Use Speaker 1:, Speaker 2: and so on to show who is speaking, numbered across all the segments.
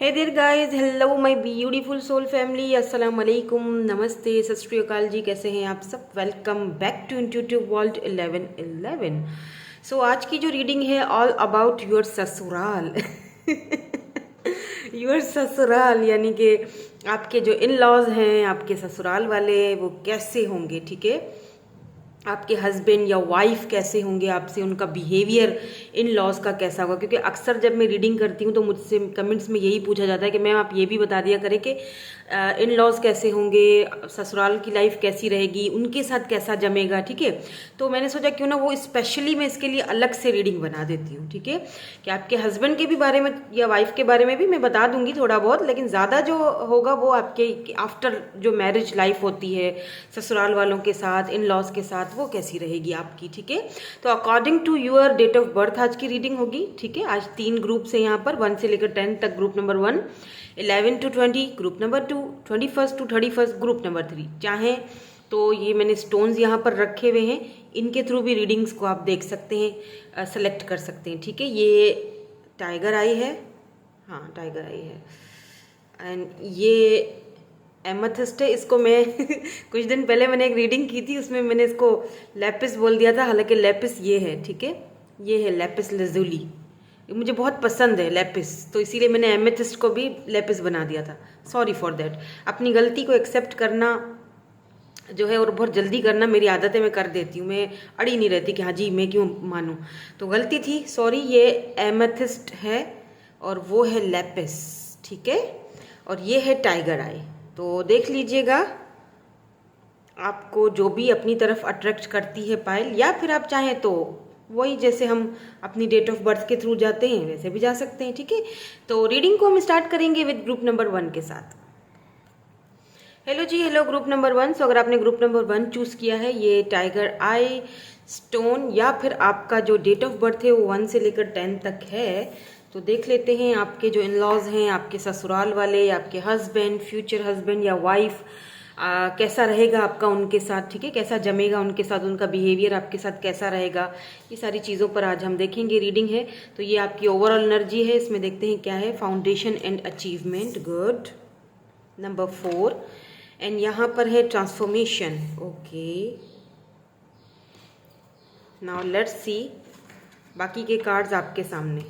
Speaker 1: Hey there guys, hello my beautiful soul family, अस्सलाम वालेकुम, नमस्ते, सत श्री अकाल जी। कैसे हैं आप सब? Welcome back to intuitive world 1111। So आज की जो रीडिंग है ऑल अबाउट योर ससुराल। योर ससुराल यानी कि आपके जो इन लॉज हैं, आपके ससुराल वाले, वो कैसे होंगे, ठीक है। आपके हस्बैंड या वाइफ कैसे होंगे आपसे, उनका बिहेवियर इन लॉज का कैसा होगा। क्योंकि अक्सर जब मैं रीडिंग करती हूँ तो मुझसे कमेंट्स में यही पूछा जाता है कि मैम आप ये भी बता दिया करें कि इन लॉज कैसे होंगे, ससुराल की लाइफ कैसी रहेगी, उनके साथ कैसा जमेगा, ठीक है। तो मैंने सोचा क्यों ना वो स्पेशली मैं इसके लिए अलग से रीडिंग बना देती हूँ, ठीक है। कि आपके हस्बैंड के भी बारे में या वाइफ के बारे में भी मैं बता दूंगी थोड़ा बहुत, लेकिन ज़्यादा जो होगा वो आपके आफ्टर जो मैरिज लाइफ होती है ससुराल वालों के साथ, इन लॉज के साथ, वो कैसी रहेगी आपकी, ठीक है। तो according to your date of birth आज की रीडिंग होगी, ठीक है। आज 3 ग्रुप्स हैं यहाँ पर, 1 से लेकर 10 तक group number 1, 11 to 20 group number 2, 21st to 31st group number 3। चाहें तो ये मैंने स्टोन्स यहाँ पर रखे हुए हैं, इनके थ्रू भी रीडिंग्स को आप देख सकते हैं, सेलेक्ट कर सकते हैं, ठीक है। ये टाइगर आई है, हाँ टाइगर आई है, एंड ये एमेथिस्ट है। इसको मैं कुछ दिन पहले मैंने एक रीडिंग की थी, उसमें मैंने इसको लेपिस बोल दिया था, हालांकि लेपिस ये है, ठीक है। ये है लेपिस लजुली, मुझे बहुत पसंद है लेपिस, तो इसीलिए मैंने एमेथिस्ट को भी लेपिस बना दिया था। Sorry for that. अपनी गलती को एक्सेप्ट करना जो है और बहुत जल्दी करना मेरी आदत है, मैं कर देती हूँ, मैं अड़ी नहीं रहती कि हाँ जी मैं क्यों मानूँ, तो गलती थी, सॉरी। ये एमेथिस्ट है और वो है लेपिस, ठीक है। और ये है टाइगर आई। तो देख लीजिएगा आपको जो भी अपनी तरफ अट्रैक्ट करती है पायल, या फिर आप चाहें तो वही जैसे हम अपनी डेट ऑफ बर्थ के थ्रू जाते हैं वैसे भी जा सकते हैं, ठीक है। तो रीडिंग को हम स्टार्ट करेंगे विद ग्रुप नंबर 1 के साथ। हेलो जी, हेलो ग्रुप नंबर 1। सो अगर आपने ग्रुप नंबर 1 चूज किया है, ये टाइगर आई स्टोन, या फिर आपका जो डेट ऑफ बर्थ है वो 1 से लेकर 10 तक है, तो देख लेते हैं आपके जो इन लॉज हैं, आपके ससुराल वाले, आपके हस्बैंड, फ्यूचर हस्बैंड या वाइफ, कैसा रहेगा आपका उनके साथ, ठीक है। कैसा जमेगा उनके साथ, उनका बिहेवियर आपके साथ कैसा रहेगा, ये सारी चीज़ों पर आज हम देखेंगे। रीडिंग है तो ये आपकी ओवरऑल एनर्जी है, इसमें देखते हैं क्या है। Foundation and achievement, good. Number 4, and यहाँ पर है transformation, okay. Now let's see बाकी के कार्ड्स आपके सामने।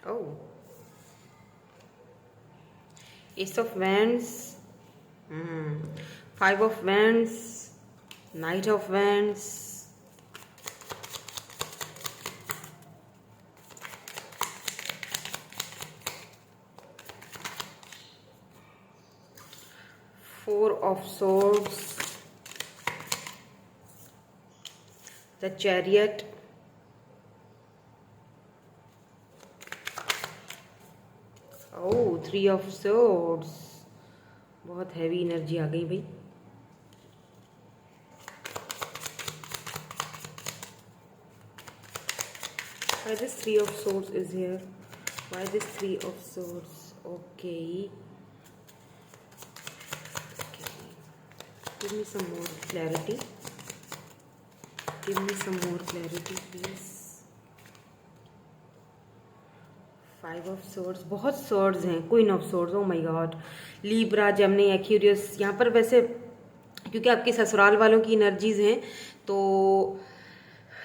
Speaker 1: Oh, Ace of Wands, 5 of Wands, Knight of Wands, Four of Swords, the Chariot, oh, 3 of Swords। बहुत हैवी एनर्जी आ गई भाई। Why this 3 of Swords is here? Why this 3 of Swords? Okay. Give me some more clarity. Give me some more clarity, please. 5 of Swords, बहुत swords हैं। Queen of Swords, oh my God. Libra, Gemini, Aquarius, यहाँ पर वैसे क्योंकि आपके ससुराल वालों की एनर्जीज हैं तो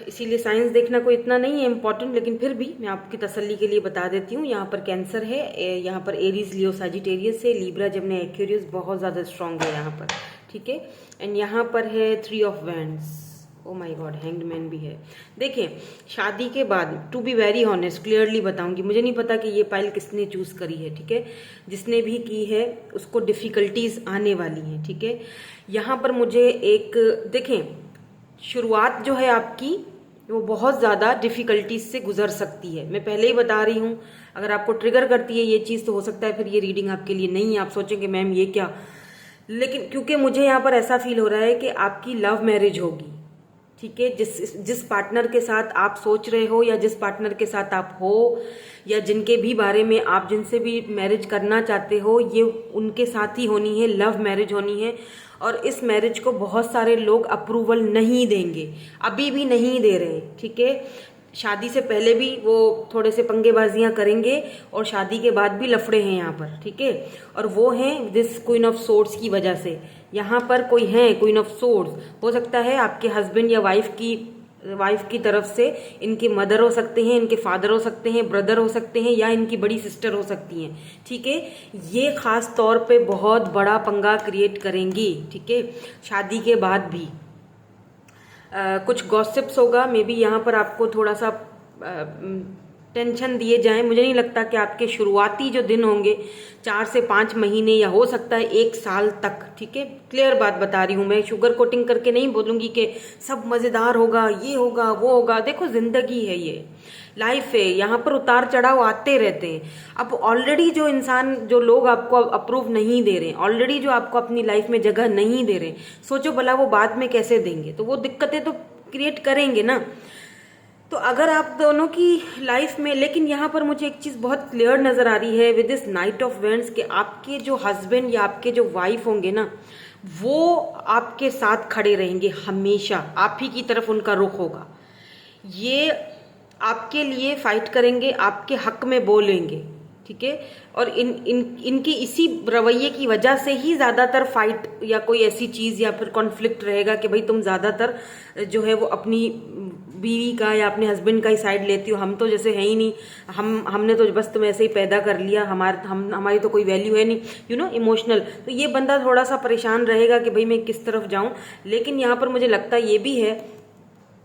Speaker 1: इसीलिए साइंस देखना कोई इतना नहीं है इम्पॉर्टेंट, लेकिन फिर भी मैं आपकी तसल्ली के लिए बता देती हूँ। यहाँ पर कैंसर है, यहाँ पर एरीज, लियो, सजिटेरियस है, लीब्रा, जेमिनी, एक्वेरियस बहुत ज़्यादा स्ट्रांग है यहाँ पर, ठीक है। एंड यहाँ पर है 3 of wands, oh my god, hanged man भी है। देखें, शादी के बाद, to be very honest, clearly बताऊंगी, मुझे नहीं पता कि ये पाइल किसने चूज करी है, ठीक है। जिसने भी की है उसको डिफिकल्टीज आने वाली हैं, ठीक है। यहाँ पर मुझे एक देखें, शुरुआत जो है आपकी वो बहुत ज़्यादा डिफ़िकल्टीज से गुजर सकती है। मैं पहले ही बता रही हूँ, अगर आपको ट्रिगर करती है ये चीज़ तो हो सकता है फिर ये रीडिंग आपके लिए नहीं है, आप सोचेंगे मैम ये क्या। लेकिन क्योंकि मुझे यहाँ पर ऐसा फील हो रहा है कि आपकी लव मैरिज होगी, ठीक है। जिस पार्टनर के साथ आप सोच रहे हो या जिस पार्टनर के साथ आप हो या जिनके भी बारे में आप जिनसे भी मैरिज करना चाहते हो, ये उनके साथ ही होनी है, लव मैरिज होनी है। और इस मैरिज को बहुत सारे लोग अप्रूवल नहीं देंगे, अभी भी नहीं दे रहे, ठीक है। शादी से पहले भी वो थोड़े से पंगेबाजियां करेंगे और शादी के बाद भी लफड़े हैं यहाँ पर, ठीक है। और वो हैं दिस क्वीन ऑफ सोर्ड्स की वजह से। यहाँ पर कोई है क्वीन ऑफ सोर्ड्स, हो सकता है आपके हस्बैंड या वाइफ की तरफ से इनके मदर हो सकते हैं, इनके फादर हो सकते हैं, ब्रदर हो सकते हैं, या इनकी बड़ी सिस्टर हो सकती हैं, ठीक है। ये खास तौर पे बहुत बड़ा पंगा क्रिएट करेंगी, ठीक है, शादी के बाद भी। कुछ गॉसिप्स होगा, मे बी यहाँ पर आपको थोड़ा सा टेंशन दिए जाएं। मुझे नहीं लगता कि आपके शुरुआती जो दिन होंगे 4 से 5 महीने या हो सकता है 1 साल तक, ठीक है, क्लियर बात बता रही हूँ मैं, शुगर कोटिंग करके नहीं बोलूंगी कि सब मजेदार होगा, ये होगा वो होगा। देखो जिंदगी है, ये लाइफ है, यहाँ पर उतार चढ़ाव आते रहते हैं। अब ऑलरेडी जो लोग आपको अप्रूव नहीं दे रहे, ऑलरेडी जो आपको अपनी लाइफ में जगह नहीं दे रहे, सोचो भला वो बाद में कैसे देंगे। तो वो दिक्कतें तो क्रिएट करेंगे ना। तो अगर आप दोनों की लाइफ में, लेकिन यहाँ पर मुझे एक चीज बहुत क्लियर नजर आ रही है with this night of vends, कि आपके जो हस्बैंड या आपके जो वाइफ होंगे ना, वो आपके साथ खड़े रहेंगे हमेशा, आप ही की तरफ उनका रुख होगा। ये आपके लिए फाइट करेंगे, आपके हक में बोलेंगे, ठीक है। और इनकी इसी रवैये की वजह से ही ज्यादातर फाइट या कोई ऐसी चीज या फिर कॉन्फ्लिक्ट रहेगा कि भाई तुम ज्यादातर जो है वो अपनी बीवी का या अपने हस्बैंड का ही साइड लेती हो, हम तो जैसे है ही नहीं, हमने तो बस तुम ऐसे ही पैदा कर लिया, हमारी तो कोई वैल्यू है नहीं, इमोशनल। तो ये बंदा थोड़ा सा परेशान रहेगा कि भाई मैं किस तरफ जाऊं। लेकिन यहाँ पर मुझे लगता ये भी है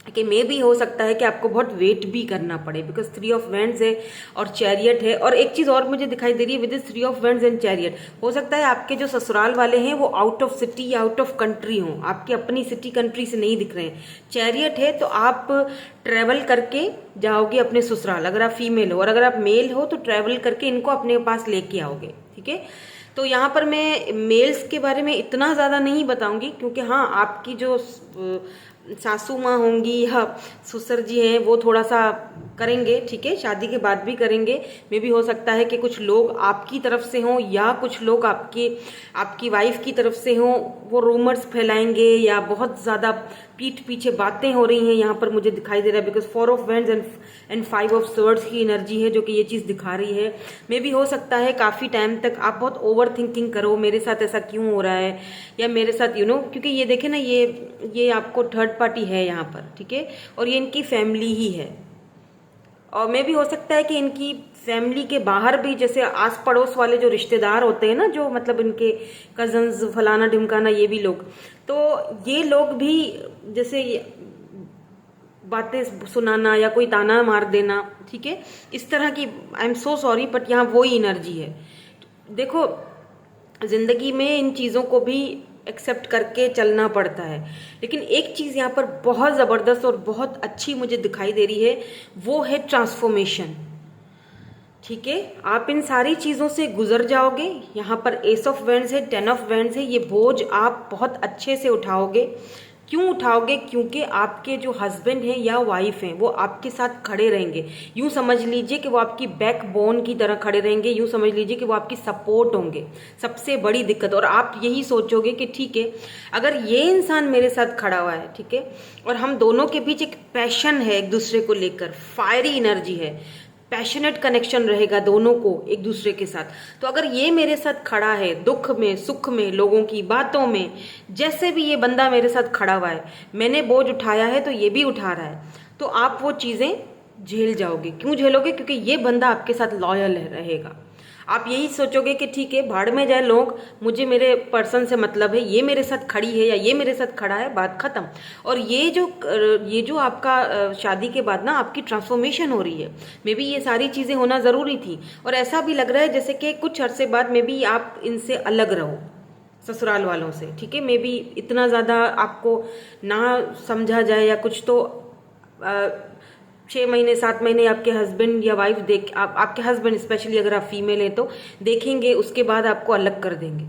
Speaker 1: कि मे भी हो सकता है कि आपको बहुत वेट भी करना पड़े, बिकॉज 3 ऑफ वेंड्स है और चैरियट है। और एक चीज और मुझे दिखाई दे रही है with 3 of vends and chariot, हो सकता है आपके जो ससुराल वाले हैं वो आउट ऑफ सिटी या आउट ऑफ कंट्री हों, आपकी अपनी सिटी कंट्री से नहीं दिख रहे हैं। चैरियट है तो आप ट्रेवल करके जाओगे अपने ससुराल, अगर आप फीमेल हो, और अगर आप मेल हो तो ट्रेवल करके इनको अपने पास लेके आओगे, ठीक है। तो यहाँ पर मैं मेल्स के बारे में इतना ज़्यादा नहीं बताऊंगी, क्योंकि हाँ आपकी जो सासू माँ होंगी या ससुर जी हैं वो थोड़ा सा करेंगे, ठीक है, शादी के बाद भी करेंगे। मे भी हो सकता है कि कुछ लोग आपकी तरफ से हों या कुछ लोग आपकी वाइफ की तरफ से हों, वो रूमर्स फैलाएंगे या बहुत ज़्यादा पीठ पीछे बातें हो रही हैं, यहाँ पर मुझे दिखाई दे रहा है, because 4 of vends and 5 of swords की एनर्जी है जो कि ये चीज़ दिखा रही है। मे भी हो सकता है काफ़ी टाइम तक आप बहुत ओवर थिंकिंग करो, मेरे साथ ऐसा क्यों हो रहा है, या मेरे साथ क्योंकि ये देखे ना, ये आपको थर्ड पार्टी है यहाँ पर, ठीक है, और ये इनकी फैमिली ही है। और मे भी हो सकता है कि इनकी फैमिली के बाहर भी, जैसे आस पड़ोस वाले जो रिश्तेदार होते हैं ना, जो मतलब इनके कजन्स फलाना ढिमकाना, ये भी लोग, तो ये लोग भी जैसे बातें सुनाना या कोई ताना मार देना, ठीक है, इस तरह की, I am so sorry, but यहाँ वो ही एनर्जी है। देखो जिंदगी में इन चीज़ों को भी एक्सेप्ट करके चलना पड़ता है, लेकिन एक चीज़ यहाँ पर बहुत ज़बरदस्त और बहुत अच्छी मुझे दिखाई दे रही है, वो है ट्रांसफॉर्मेशन, ठीक है। आप इन सारी चीज़ों से गुजर जाओगे। यहाँ पर एस ऑफ वेंड्स है, 10 ऑफ वेंड्स है, ये बोझ आप बहुत अच्छे से उठाओगे। क्यों उठाओगे? क्योंकि आपके जो हस्बैंड हैं या वाइफ हैं वो आपके साथ खड़े रहेंगे। यूं समझ लीजिए कि वो आपकी बैकबोन की तरह खड़े रहेंगे, यूं समझ लीजिए कि वो आपकी सपोर्ट होंगे। सबसे बड़ी दिक्कत, और आप यही सोचोगे कि ठीक है, अगर ये इंसान मेरे साथ खड़ा हुआ है, ठीक है, और हम दोनों के बीच एक पैशन है, एक दूसरे को लेकर फायरी एनर्जी है, पैशनेट कनेक्शन रहेगा दोनों को एक दूसरे के साथ, तो अगर ये मेरे साथ खड़ा है दुख में सुख में, लोगों की बातों में, जैसे भी ये बंदा मेरे साथ खड़ा हुआ है, मैंने बोझ उठाया है तो ये भी उठा रहा है, तो आप वो चीज़ें झेल जाओगे। क्यों झेलोगे? क्योंकि ये बंदा आपके साथ लॉयल रहेगा। आप यही सोचोगे कि ठीक है, भाड़ में जाए लोग, मुझे मेरे पर्सन से मतलब है, ये मेरे साथ खड़ी है या ये मेरे साथ खड़ा है, बात खत्म। और ये जो आपका शादी के बाद ना आपकी ट्रांसफॉर्मेशन हो रही है, मे बी ये सारी चीज़ें होना ज़रूरी थी, और ऐसा भी लग रहा है जैसे कि कुछ अरसे बाद मे बी आप इनसे अलग रहो ससुराल वालों से, ठीक है। मे बी इतना ज़्यादा आपको ना समझा जाए या कुछ, तो 6 महीने 7 महीने आपके हस्बैंड या वाइफ आपके हस्बैंड स्पेशली अगर आप फीमेल हैं तो देखेंगे, उसके बाद आपको अलग कर देंगे।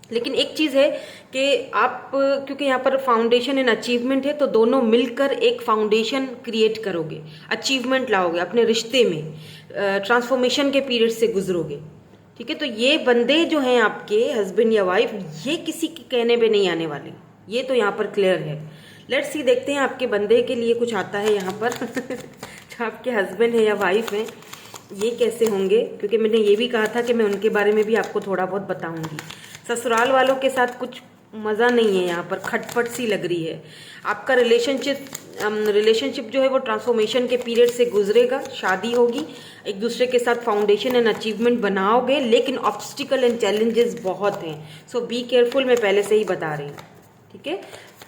Speaker 1: लेकिन एक चीज़ है कि आप, क्योंकि यहाँ पर फाउंडेशन एंड अचीवमेंट है, तो दोनों मिलकर एक फाउंडेशन क्रिएट करोगे, अचीवमेंट लाओगे अपने रिश्ते में, ट्रांसफॉर्मेशन के पीरियड से गुजरोगे। ठीक है, तो ये बंदे जो हैं आपके हस्बैंड या वाइफ, ये किसी के कहने पे नहीं आने वाले, ये तो यहाँ पर क्लियर है। लेट्स सी, देखते हैं आपके बंदे के लिए कुछ आता है यहाँ पर जो आपके हस्बैंड है या वाइफ हैं, ये कैसे होंगे, क्योंकि मैंने ये भी कहा था कि मैं उनके बारे में भी आपको थोड़ा बहुत बताऊंगी। ससुराल वालों के साथ कुछ मज़ा नहीं है, यहाँ पर खटपट सी लग रही है। आपका रिलेशनशिप जो है वो ट्रांसफॉर्मेशन के पीरियड से गुजरेगा, शादी होगी, एक दूसरे के साथ फाउंडेशन एंड अचीवमेंट बनाओगे, लेकिन ऑब्स्टिकल एंड चैलेंजेस बहुत हैं, सो बी केयरफुल, मैं पहले से ही बता रही हूँ। ठीक है,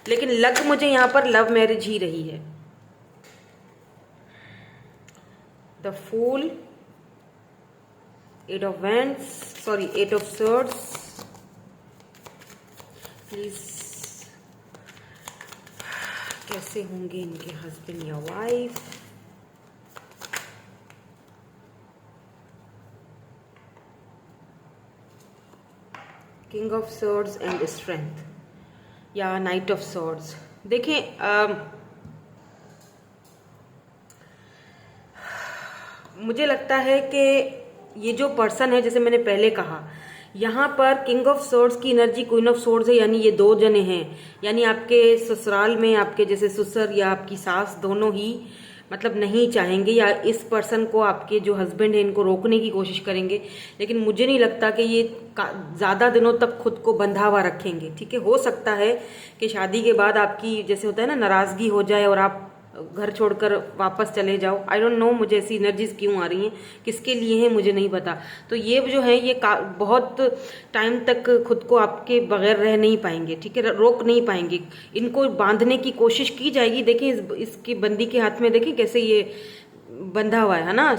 Speaker 1: लेकिन लग मुझे यहाँ पर लव मैरिज ही रही है। The fool, eight of wands, sorry eight of swords, please कैसे होंगे इनके हस्बैंड या wife. King of swords and strength, या नाइट ऑफ स्वॉर्ड्स। देखें, मुझे लगता है कि ये जो पर्सन है, जैसे मैंने पहले कहा, यहाँ पर किंग ऑफ स्वॉर्ड्स की एनर्जी क्वीन ऑफ स्वॉर्ड्स है, यानी ये दो जने हैं, यानी आपके ससुराल में आपके जैसे ससुर या आपकी सास दोनों ही मतलब नहीं चाहेंगे, या इस पर्सन को, आपके जो हस्बैंड है, इनको रोकने की कोशिश करेंगे। लेकिन मुझे नहीं लगता कि ये ज़्यादा दिनों तक खुद को बंधा हुआ रखेंगे। ठीक है, हो सकता है कि शादी के बाद आपकी जैसे होता है ना, नाराज़गी हो जाए और आप घर छोड़कर वापस चले जाओ। आई डोंट नो, मुझे ऐसी एनर्जीज क्यों आ रही हैं, किसके लिए हैं मुझे नहीं पता। तो ये जो है ये बहुत टाइम तक खुद को आपके बगैर रह नहीं पाएंगे। ठीक है, रोक नहीं पाएंगे, इनको बांधने की कोशिश की जाएगी। देखें इसकी बंदी के हाथ में, देखें कैसे ये बंधा हुआ है ना,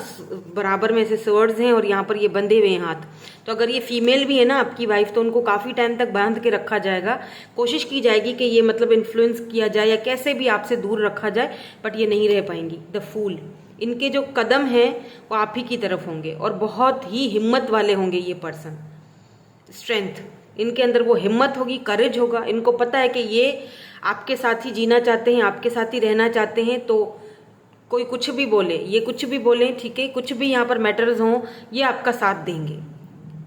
Speaker 1: बराबर में ऐसे स्वर्ड्स हैं और यहाँ पर ये बंधे हुए हैं हाथ। तो अगर ये फीमेल भी है ना आपकी वाइफ, तो उनको काफ़ी टाइम तक बांध के रखा जाएगा, कोशिश की जाएगी कि ये मतलब इन्फ्लुएंस किया जाए या कैसे भी आपसे दूर रखा जाए, बट ये नहीं रह पाएंगी। द फूल, इनके जो कदम हैं वो आप ही की तरफ होंगे और बहुत ही हिम्मत वाले होंगे ये पर्सन। स्ट्रेंथ, इनके अंदर वो हिम्मत होगी, करेज होगा, इनको पता है कि ये आपके साथ ही जीना चाहते हैं, आपके साथ ही रहना चाहते हैं। तो कोई कुछ भी बोले, ये कुछ भी बोले, ठीक है, कुछ भी यहाँ पर मैटर्स हों, ये आपका साथ देंगे।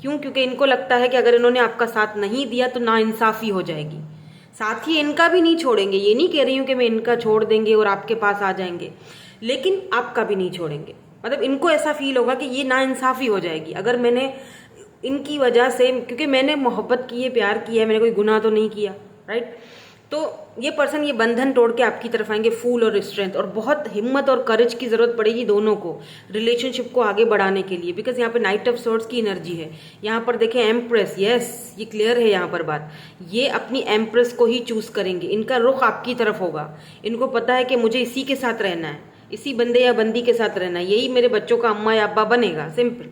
Speaker 1: क्यों? क्योंकि इनको लगता है कि अगर इन्होंने आपका साथ नहीं दिया तो नाइंसाफी हो जाएगी। साथ ही इनका भी नहीं छोड़ेंगे, ये नहीं कह रही हूँ कि मैं इनका छोड़ देंगे और आपके पास आ जाएंगे, लेकिन आपका भी नहीं छोड़ेंगे। मतलब इनको ऐसा फील होगा कि ये नाइंसाफी हो जाएगी अगर मैंने इनकी वजह से, क्योंकि मैंने मोहब्बत की है, प्यार किया है, मैंने कोई गुनाह तो नहीं किया, राइट। तो ये पर्सन ये बंधन तोड़ के आपकी तरफ आएंगे, फूल और स्ट्रेंथ, और बहुत हिम्मत और करेज की जरूरत पड़ेगी दोनों को रिलेशनशिप को आगे बढ़ाने के लिए, बिकॉज यहाँ पे नाइट ऑफ स्वॉर्ड्स की एनर्जी है। यहाँ पर देखें एम्प्रेस, यस ये क्लियर है यहाँ पर बात, ये अपनी एम्प्रेस को ही चूज करेंगे, इनका रुख आपकी तरफ होगा। इनको पता है कि मुझे इसी के साथ रहना है, इसी बंदे या बंदी के साथ रहना है, यही मेरे बच्चों का अम्मा या अब्बा बनेगा, सिंपल।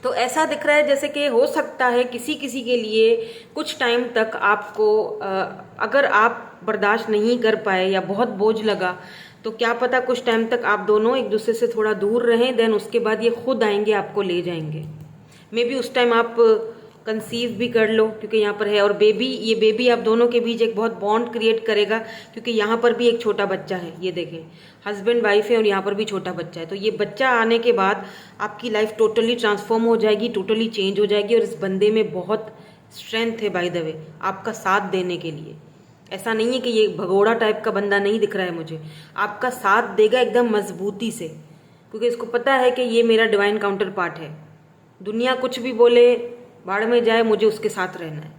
Speaker 1: तो ऐसा दिख रहा है जैसे कि हो सकता है किसी किसी के लिए कुछ टाइम तक आपको अगर आप बर्दाश्त नहीं कर पाए या बहुत बोझ लगा, तो क्या पता कुछ टाइम तक आप दोनों एक दूसरे से थोड़ा दूर रहें, देन उसके बाद ये खुद आएंगे, आपको ले जाएंगे। मे बी उस टाइम आप कंसीव भी कर लो, क्योंकि यहाँ पर है, और बेबी, ये बेबी आप दोनों के बीच एक बहुत बॉन्ड क्रिएट करेगा, क्योंकि यहाँ पर भी एक छोटा बच्चा है, ये देखें हस्बैंड वाइफ है और यहाँ पर भी छोटा बच्चा है। तो ये बच्चा आने के बाद आपकी लाइफ टोटली ट्रांसफॉर्म हो जाएगी, टोटली चेंज हो जाएगी, और इस बंदे में बहुत स्ट्रेंथ है बाय द वे आपका साथ देने के लिए। ऐसा नहीं है कि ये भगोड़ा टाइप का बंदा नहीं दिख रहा है मुझे, आपका साथ देगा एकदम मजबूती से, क्योंकि इसको पता है कि ये मेरा डिवाइन काउंटर पार्ट है। दुनिया कुछ भी बोले, बाढ़ में जाए, मुझे उसके साथ रहना है।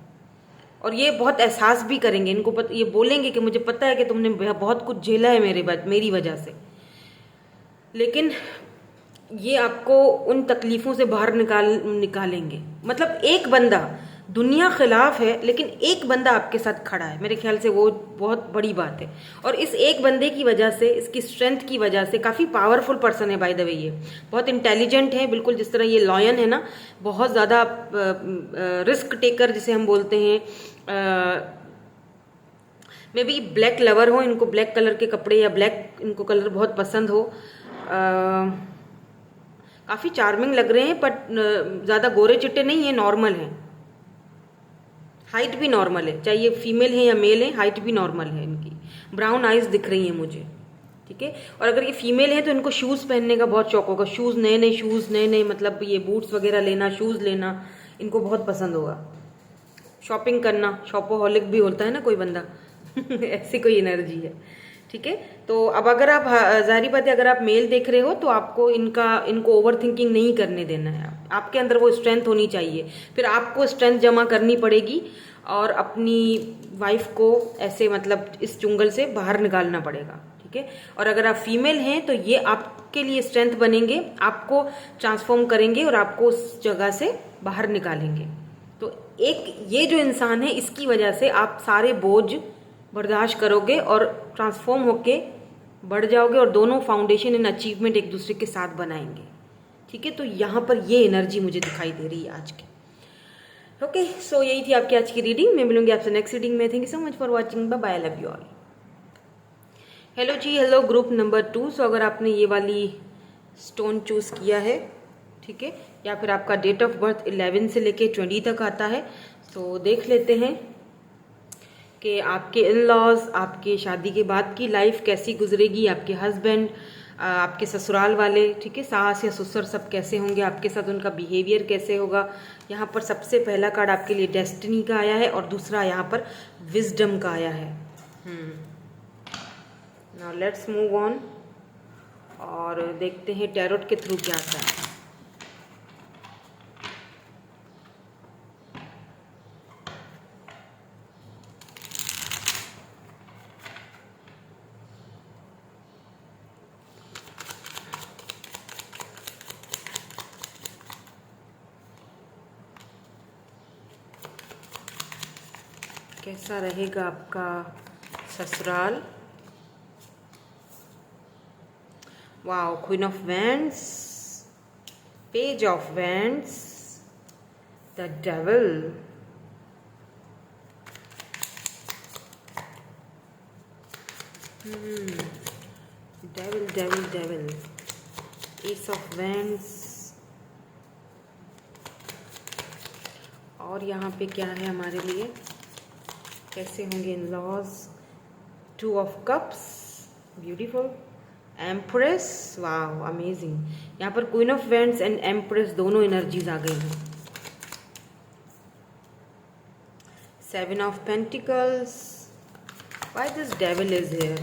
Speaker 1: और ये बहुत एहसास भी करेंगे, इनको ये बोलेंगे कि मुझे पता है कि तुमने बहुत कुछ झेला है मेरी वजह से, लेकिन ये आपको उन तकलीफ़ों से बाहर निकालेंगे। मतलब एक बंदा, दुनिया खिलाफ है लेकिन एक बंदा आपके साथ खड़ा है, मेरे ख्याल से वो बहुत बड़ी बात है। और इस एक बंदे की वजह से, इसकी स्ट्रेंथ की वजह से, काफ़ी पावरफुल पर्सन है बाय द वे, ये बहुत इंटेलिजेंट है, बिल्कुल जिस तरह ये लॉयन है ना, बहुत ज़्यादा रिस्क टेकर जिसे हम बोलते हैं। मे बी ब्लैक लवर हो, इनको ब्लैक कलर के कपड़े या ब्लैक इनको कलर बहुत पसंद हो। काफ़ी चार्मिंग लग रहे हैं, बट ज़्यादा गोरे चिट्टे नहीं है, नॉर्मल हैं। हाइट भी नॉर्मल है, चाहे ये फीमेल है या मेल है, हाइट भी नॉर्मल है इनकी। ब्राउन आइज दिख रही हैं मुझे, ठीक है। और अगर ये फीमेल है तो इनको शूज़ पहनने का बहुत शौक होगा, शूज़ नए नए शूज़, नए नए मतलब ये बूट्स वगैरह लेना, शूज़ लेना इनको बहुत पसंद होगा। शॉपिंग करना, शॉपोहॉलिक भी होता है ना कोई बंदा ऐसी कोई एनर्जी है, ठीक है। तो अब अगर आप, जाहिर बात है, अगर आप मेल देख रहे हो तो आपको इनको ओवर थिंकिंग नहीं करने देना है। आपके अंदर वो स्ट्रेंथ होनी चाहिए, फिर आपको स्ट्रेंथ जमा करनी पड़ेगी और अपनी वाइफ को ऐसे मतलब इस चुंगल से बाहर निकालना पड़ेगा, ठीक है। और अगर आप फीमेल हैं तो ये आपके लिए स्ट्रेंथ बनेंगे, आपको ट्रांसफॉर्म करेंगे और आपको उस जगह से बाहर निकालेंगे। तो एक ये जो इंसान है, इसकी वजह से आप सारे बोझ बर्दाश्त करोगे और ट्रांसफॉर्म होके बढ़ जाओगे और दोनों फाउंडेशन एंड अचीवमेंट एक दूसरे के साथ बनाएंगे, ठीक है। तो यहाँ पर ये एनर्जी मुझे दिखाई दे रही है आज की। ओके, सो यही थी आपकी आज की रीडिंग। मैं मिलूंगी आपसे नेक्स्ट रीडिंग में। Thank you so much for watching, bye bye, love you all. Hello जी, हेलो ग्रुप नंबर 2। सो अगर आपने ये वाली स्टोन चूज किया है, ठीक है, या फिर आपका डेट ऑफ बर्थ 11 से लेके 20 तक आता है, तो देख लेते हैं कि आपके इन लॉज, आपके शादी के बाद की लाइफ कैसी गुजरेगी, आपके हस्बैंड, आपके ससुराल वाले, ठीक है, सास या ससुर सब कैसे होंगे आपके साथ, उनका बिहेवियर कैसे होगा। यहाँ पर सबसे पहला कार्ड आपके लिए डेस्टिनी का आया है और दूसरा यहाँ पर विजडम का आया है। नाउ लेट्स मूव ऑन और देखते हैं टैरोट के थ्रू क्या आता है। कैसा रहेगा आपका ससुराल। Wow, queen of wands, page of wands, the devil, devil devil devil, ace of wands, और यहाँ पे क्या है हमारे लिए, कैसे होंगे in laws. 2 of cups, beautiful, empress, वाह अमेजिंग। यहाँ पर queen of wands and empress दोनों एनर्जीज आ गई हैं। 7 of pentacles, why this devil is here,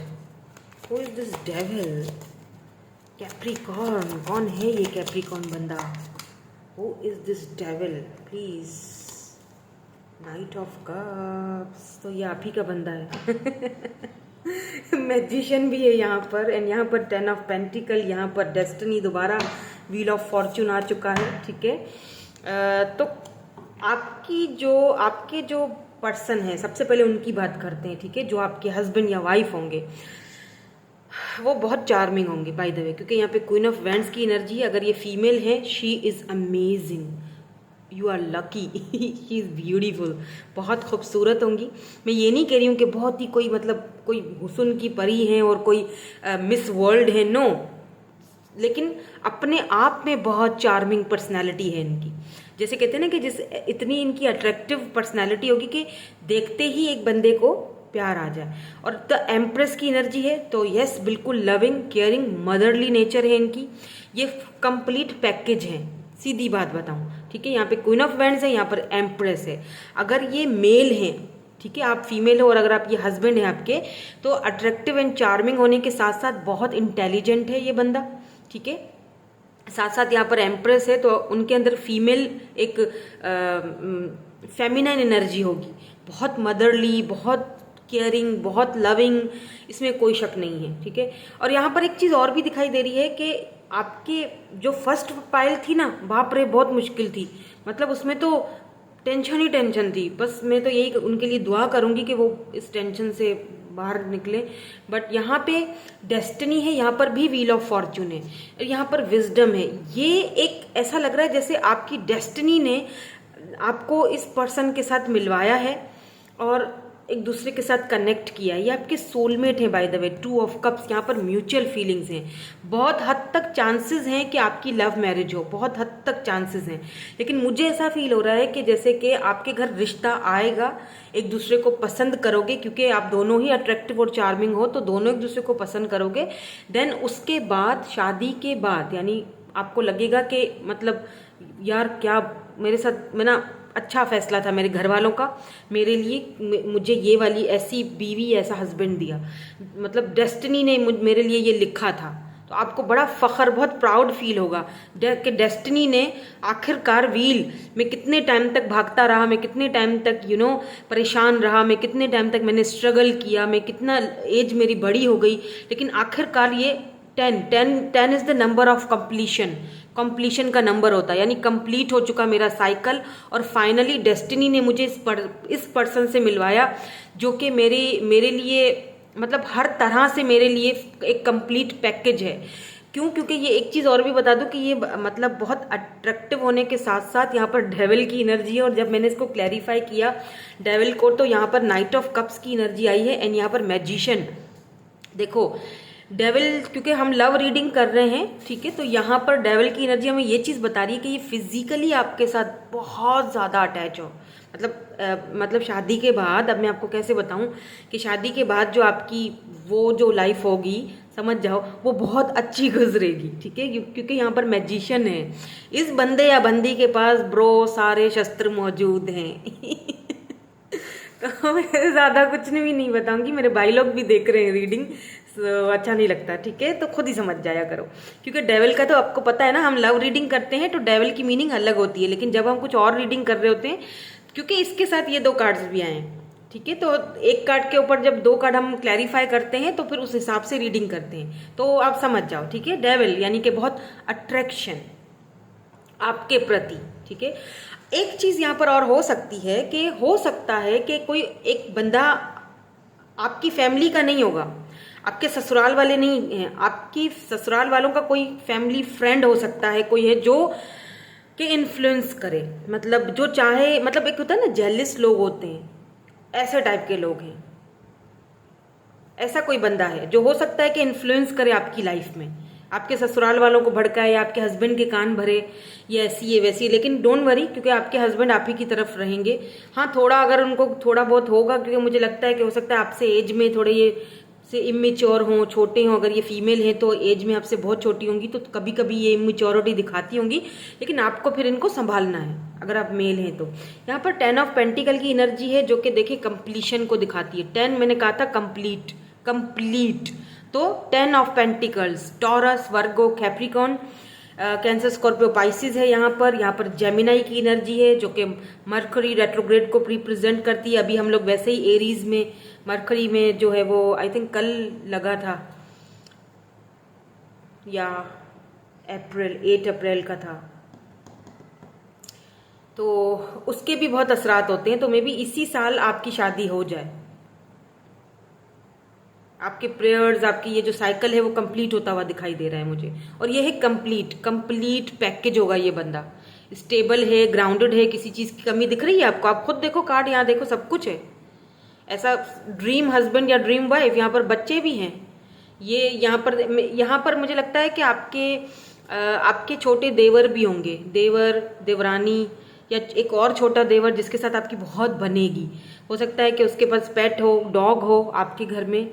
Speaker 1: who is this devil. Capricorn, कौन है ये कैप्रिकॉर्न बंदा, who is this devil please. Night of cups, तो ये आप ही का बंदा है मैजिशियन भी है यहाँ पर, एंड यहाँ पर 10 ऑफ पेंटिकल, यहाँ पर डेस्टिनी, दोबारा व्हील ऑफ फॉर्चून आ चुका है, ठीक है। तो आपके जो पर्सन है, सबसे पहले उनकी बात करते हैं, ठीक है। जो आपके हस्बैंड या वाइफ होंगे वो बहुत चार्मिंग होंगे बाय द वे, क्योंकि यहाँ पे क्वीन ऑफ वैंड्स की एनर्जी है। अगर ये फीमेल है, she is amazing, you are lucky, she is beautiful, बहुत खूबसूरत होंगी। मैं ये नहीं कह रही हूँ कि बहुत ही कोई मतलब कोई हुस्न की परी हैं और कोई मिस वर्ल्ड है, नो, लेकिन अपने आप में बहुत चार्मिंग पर्सनैलिटी है इनकी। जैसे कहते हैं ना कि इतनी इनकी अट्रैक्टिव पर्सनैलिटी होगी कि देखते ही एक बंदे को प्यार आ जाए। और द एम्प्रेस की एनर्जी है, तो यस, बिल्कुल लविंग, केयरिंग, मदरली नेचर है इनकी। ये कंप्लीट पैकेज है, सीधी बात बताऊं, ठीक है। यहाँ पे क्वीन ऑफ वैंड्स है, यहाँ पर एम्प्रेस है। अगर ये मेल हैं, ठीक है, आप फीमेल हो और अगर आप ये हस्बैंड है आपके, तो अट्रैक्टिव एंड चार्मिंग होने के साथ साथ बहुत इंटेलिजेंट है ये बंदा, ठीक है। साथ साथ यहाँ पर एम्प्रेस है, तो उनके अंदर फीमेल एक फेमिनाइन एनर्जी होगी, बहुत मदरली, बहुत केयरिंग, बहुत लविंग, इसमें कोई शक नहीं है, ठीक है। और यहाँ पर एक चीज़ और भी दिखाई दे रही है कि आपके जो फर्स्ट पाइल थी ना, बाप रे बहुत मुश्किल थी, मतलब उसमें तो टेंशन ही टेंशन थी। बस मैं तो यही उनके लिए दुआ करूँगी कि वो इस टेंशन से बाहर निकले। बट यहाँ पे डेस्टिनी है, यहाँ पर भी व्हील ऑफ फॉर्चून है, यहाँ पर विजडम है। ये एक ऐसा लग रहा है जैसे आपकी डेस्टिनी ने आपको इस पर्सन के साथ मिलवाया है और एक दूसरे के साथ कनेक्ट किया, ये आपके सोलमेट हैं by the way. 2 of cups, यहाँ पर म्यूचुअल फीलिंग्स हैं। बहुत हद तक चांसेस हैं कि आपकी लव मैरिज हो, बहुत हद तक चांसेस हैं। लेकिन मुझे ऐसा फील हो रहा है कि जैसे कि आपके घर रिश्ता आएगा, एक दूसरे को पसंद करोगे, क्योंकि आप दोनों ही अट्रैक्टिव और चार्मिंग हो, तो दोनों एक दूसरे को पसंद करोगे। देन उसके बाद, शादी के बाद, यानी आपको लगेगा कि मतलब यार क्या मेरे साथ में ना अच्छा फैसला था मेरे घर वालों का मेरे लिए, मुझे ये वाली ऐसी बीवी, ऐसा हस्बैंड दिया, मतलब डेस्टिनी ने मेरे लिए ये लिखा था। तो आपको बड़ा फख्र, बहुत प्राउड फील होगा कि डेस्टिनी ने आखिरकार व्हील में कितने टाइम तक भागता रहा, मैं कितने टाइम तक परेशान रहा, मैं कितने टाइम तक मैंने स्ट्रगल किया, मैं कितना एज मेरी बड़ी हो गई, लेकिन आखिरकार ये 10 is the number of completion का नंबर होता है, यानी कंप्लीट हो चुका मेरा साइकिल। और फाइनली डेस्टिनी ने मुझे इस पर्सन से मिलवाया जो कि मेरे लिए मतलब हर तरह से मेरे लिए एक कंप्लीट पैकेज है। क्यों? क्योंकि ये एक चीज़ और भी बता दूं कि ये मतलब बहुत अट्रैक्टिव होने के साथ साथ यहाँ पर डेविल की एनर्जी है। और जब मैंने इसको क्लैरिफाई किया डेविल को, तो यहाँ पर नाइट ऑफ कप्स की एनर्जी आई है एंड यहाँ पर मैजिशियन। देखो डेविल, क्योंकि हम लव रीडिंग कर रहे हैं, ठीक है, तो यहाँ पर डेविल की एनर्जी हमें ये चीज़ बता रही है कि ये फिजिकली आपके साथ बहुत ज़्यादा अटैच हो। मतलब शादी के बाद, अब मैं आपको कैसे बताऊं कि शादी के बाद जो आपकी वो जो लाइफ होगी, समझ जाओ, वो बहुत अच्छी गुजरेगी, ठीक है, क्योंकि यहाँ पर मैजिशियन है। इस बंदे या बंदी के पास ब्रो सारे शस्त्र मौजूद हैं। तो मैं ज़्यादा कुछ नहीं बताऊंगी, मेरे भाई लोग भी देख रहे हैं रीडिंग, अच्छा नहीं लगता, ठीक है, तो खुद ही समझ जाया करो। क्योंकि डेविल का तो आपको पता है ना, हम लव रीडिंग करते हैं तो डेविल की मीनिंग अलग होती है, लेकिन जब हम कुछ और रीडिंग कर रहे होते हैं, क्योंकि इसके साथ ये 2 कार्ड्स भी आए हैं, ठीक है, तो एक कार्ड के ऊपर जब 2 कार्ड हम क्लैरिफाई करते हैं तो फिर उस हिसाब से रीडिंग करते हैं, तो आप समझ जाओ, ठीक है। डेविल यानी कि बहुत अट्रैक्शन आपके प्रति, ठीक है। एक चीज यहाँ पर और हो सकती है कि हो सकता है कि कोई एक बंदा आपकी फैमिली का नहीं होगा, आपके ससुराल वाले नहीं हैं, आपकी ससुराल वालों का कोई फैमिली फ्रेंड हो सकता है, कोई है जो कि इन्फ्लुएंस करे, मतलब जो चाहे, मतलब एक होता है ना जेलिस लोग होते हैं, ऐसे टाइप के लोग हैं। ऐसा कोई बंदा है जो हो सकता है कि इन्फ्लुएंस करे आपकी लाइफ में, आपके ससुराल वालों को भड़काए, आपके हस्बैंड के कान भरे, ये ऐसी ये वैसी। लेकिन डोंट वरी, क्योंकि आपके हस्बैंड आप ही की तरफ रहेंगे। हाँ, थोड़ा अगर उनको थोड़ा बहुत होगा, क्योंकि मुझे लगता है कि हो सकता है आपसे एज में थोड़े ये से इमेच्योर हों, छोटे हों। अगर ये फीमेल है तो एज में आपसे बहुत छोटी होंगी, तो कभी कभी ये इमेच्योरिटी दिखाती होंगी, लेकिन आपको फिर इनको संभालना है अगर आप मेल हैं तो। यहाँ पर 10 ऑफ पेंटिकल की एनर्जी है जो कि देखिए कंप्लीशन को दिखाती है। 10 मैंने कहा था कंप्लीट, तो 10 of pentacles, taurus, Virgo, Capricorn, cancer, Scorpio, Pisces है यहाँ पर जेमिनाई की एनर्जी है जो कि मरकरी रेट्रोग्रेड को रिप्रेजेंट करती है। अभी हम लोग वैसे ही एरीज में, मरकरी में जो है वो आई थिंक कल लगा था या 8 अप्रैल का था, तो उसके भी बहुत असरात होते हैं। तो मे बी इसी साल आपकी शादी हो जाए, आपके प्रेयर्स, आपकी ये जो साइकिल है वो कंप्लीट होता हुआ दिखाई दे रहा है मुझे। और ये है कंप्लीट पैकेज होगा। ये बंदा स्टेबल है, ग्राउंडेड है, किसी चीज की कमी दिख रही है आपको? आप खुद देखो कार्ड, यहाँ देखो सब कुछ है। ऐसा ड्रीम हस्बैंड या ड्रीम वाइफ, यहाँ पर बच्चे भी हैं। ये यहाँ पर मुझे लगता है कि आपके छोटे देवर भी होंगे, देवर, देवरानी, या एक और छोटा देवर जिसके साथ आपकी बहुत बनेगी। हो सकता है कि उसके पास पेट हो, डॉग हो आपके घर में।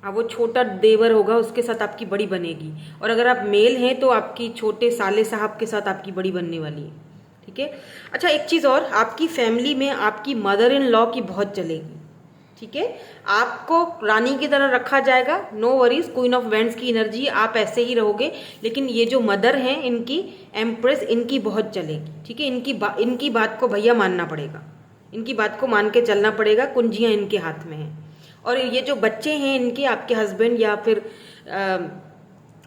Speaker 1: हाँ, वो छोटा देवर होगा, उसके साथ आपकी बड़ी बनेगी। और अगर आप मेल हैं तो आपकी छोटे साले साहब के साथ आपकी बड़ी बनने वाली है, ठीक है। अच्छा, एक चीज और, आपकी फैमिली में आपकी मदर इन लॉ की बहुत चलेगी, ठीक है। आपको रानी की तरह रखा जाएगा, no worries. Queen of wands की एनर्जी, आप ऐसे ही रहोगे, लेकिन ये जो मदर हैं इनकी, एम्प्रेस, इनकी बहुत चलेगी, ठीक है। इनकी बात को भैया मानना पड़ेगा, इनकी बात को मान के चलना पड़ेगा, कुंजियां इनके हाथ में हैं। और ये जो बच्चे हैं इनके, आपके हस्बैंड या फिर